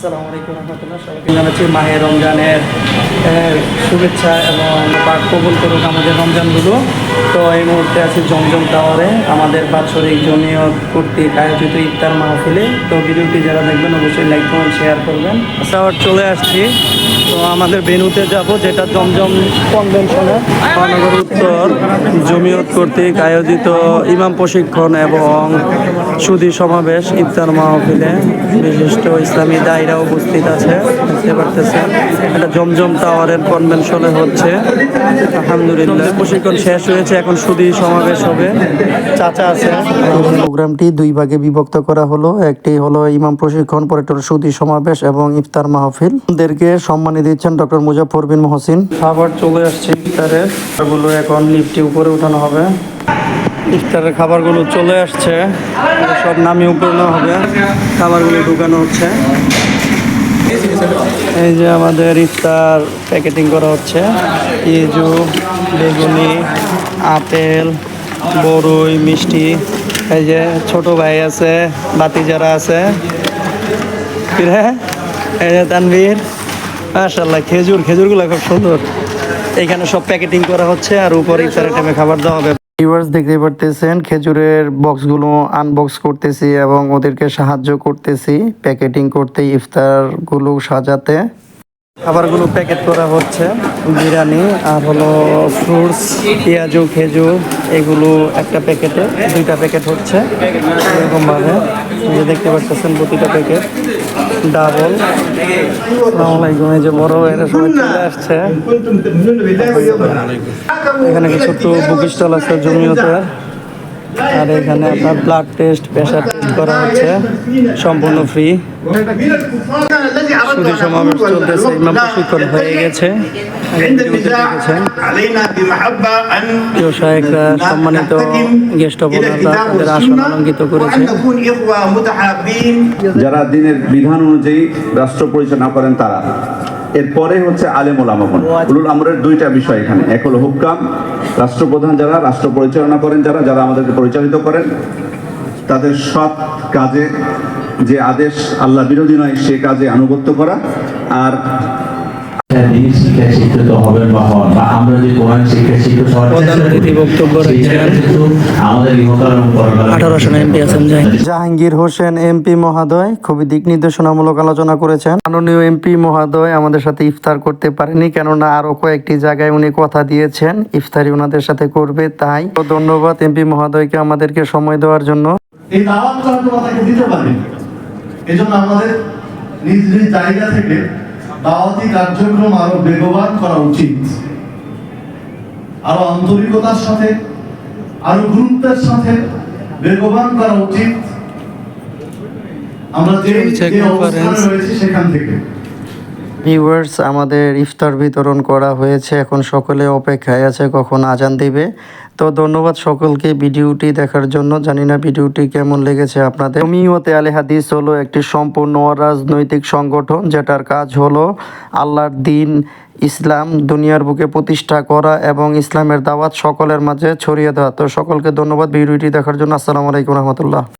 আসসালামু আলাইকুম রহমতুল্লাহ। সবাইকে জানাচ্ছি মাহে রমজানের শুভেচ্ছা এবং পাক কবুল করুক আমাদের রমজানগুলো। তো এই মুহূর্তে আছি জমজম টাওয়ারে আমাদের বাৎসরিক জমিয়ত কর্তৃক আয়োজিত ইফতার মাহফিলে। তো ভিডিওটি যারা দেখবেন অবশ্যই লাইক কমেন্ট শেয়ার করবেন। আবার চলে আসছি, তো আমাদের ভেন্যুতে যাব, যেটা জমজম কনভেনশনে মহানগর উত্তর জমিয়ত কর্তৃক আয়োজিত ইমাম প্রশিক্ষণ এবং সুধী সমাবেশ ইফতার মাহফিলে বিশিষ্ট ইসলামী দায়রা উপস্থিত আছে, দেখতে পারতেছেন। এটা জমজম টাওয়ারের কনভেনশনে হচ্ছে। আলহামদুলিল্লাহ প্রশিক্ষণ শেষ হয়েছে, এখন সুধী সমাবেশ হবে। চাচা আছে। প্রোগ্রামটি দুই ভাগে বিভক্ত করা হলো, একটি হলো ইমাম প্রশিক্ষণ, পরেরটা সুধী সমাবেশ এবং ইফতার মাহফিল। ওদেরকে সম্মানী দিচ্ছেন ডক্টর মুজাফফর বিন মহসিন। খাবার চলে আসছে ইফতারের, এগুলো এখন লিফটে উপরে উঠানো হবে। ইফতারের খাবারগুলো চলে আসছে, সব নামিয়ে উপরে হবে, খাবারগুলো ঢুকানো হচ্ছে। এই যে আমাদের ইফতার প্যাকেটিং করা হচ্ছে, পেঁয়াজু, বেগুনি, আপেল, বড়ই, মিষ্টি। এই যে ছোট ভাই আছে, বাতিজারা আছে, এই যে তানভীর, মাশাআল্লাহ। খেজুরগুলো খুব সুন্দর। এখানে সব প্যাকেটিং করা হচ্ছে, আর উপরে ইফতারের টাইমে খাবার দেওয়া হবে। ভিউয়ার্স দেখতে পারতেছেন, খেজুরের বক্সগুলো আনবক্স করতেছি এবং ওদেরকে সাহায্য করতেছি প্যাকেটিং করতে, ইফতারগুলো সাজাতে। খাবারগুলো প্যাকেট করা হচ্ছে, বিরিয়ানি আর হলো ফ্রুটস, পেঁয়াজু, খেজুর, এগুলো একটা প্যাকেটে 2টা প্যাকেট হচ্ছে এরকমভাবে। দেখতে পাচ্ছেন প্রতিটা প্যাকেট ডাবল। আসসালামু আলাইকুম। এই যে বড় এরা সবাই চলে আসছে। এখানে কিছু ছোট্ট বুক স্টল আছে জমিয়তের। আর এখানে আপনার ব্লাড টেস্ট, প্রেশার টেস্ট করা হচ্ছে, সম্পূর্ণ ফ্রি। সুধী সমাবেশ চলতেছে, ইমাম প্রশিক্ষণ হয়ে গেছে। সম্মানিত গেস্ট অফ অনাররা তাদের আসন অলঙ্কিত করেছে। যারা দিনের বিধান অনুযায়ী রাষ্ট্র পরিচালনা করেন তারা। এরপরে হচ্ছে আলেম ওলামাগণ। উলুল আমরের 2টা বিষয় এখানে, এক হলো হুক্কাম, রাষ্ট্রপ্রধান যারা রাষ্ট্র পরিচালনা করেন, যারা আমাদেরকে পরিচালিত করেন, তাদের সৎ কাজে যে আদেশ আল্লাহ বিরোধী নয় সে কাজে আনুগত্য করা। আর শিক্ষিত হবেন বা হন, বা আমরা যে কোরআন শিক্ষা শিক্ষিত হওয়ার জাহাঙ্গীর হোসেন এমপি মহোদয় খুবই দিক নির্দেশনামূলক আলোচনা করেছেন। মাননীয় এমপি মহোদয় আমাদের সাথে ইফতার করতে পারেনি, কেননা আরো কয়েকটি জায়গায় উনি কথা দিয়েছেন ইফতারি ওনাদের সাথে করবে। তাই ধন্যবাদ এমপি মহোদয়কে আমাদেরকে সময় দেওয়ার জন্য। এই দাওয়াতটা তাকে দিতে পারি, এজন্য আমাদের নিজ নিজ জায়গা থেকে দাওয়াতি কার্যক্রম আরো বেগবান করা উচিত, আরো আন্তরিকতার সাথে, আরো গুরুত্বের সাথে বেগবান করা উচিত। আমরা যে অবস্থানে রয়েছি সেখান থেকে। ভিউয়ার্স, আমাদের ইফতার বিতরণ করা হয়েছে, এখন সকলে অপেক্ষায় আছে কখন আজান দিবে। তো ধন্যবাদ সকলকে ভিডিওটি দেখার জন্য। জানি না ভিডিওটি কেমন লেগেছে আপনাদের। জমিয়তে আলে হাদিস হলো একটি সম্পূর্ণ রাজনৈতিক সংগঠন, যেটার কাজ হলো আল্লাহর দ্বীন ইসলাম দুনিয়ার বুকে প্রতিষ্ঠা করা এবং ইসলামের দাওয়াত সকলের মাঝে ছড়িয়ে দেওয়া। তো সকলকে ধন্যবাদ ভিডিওটি দেখার জন্য। আসসালামু আলাইকুম রহমতুল্লাহ।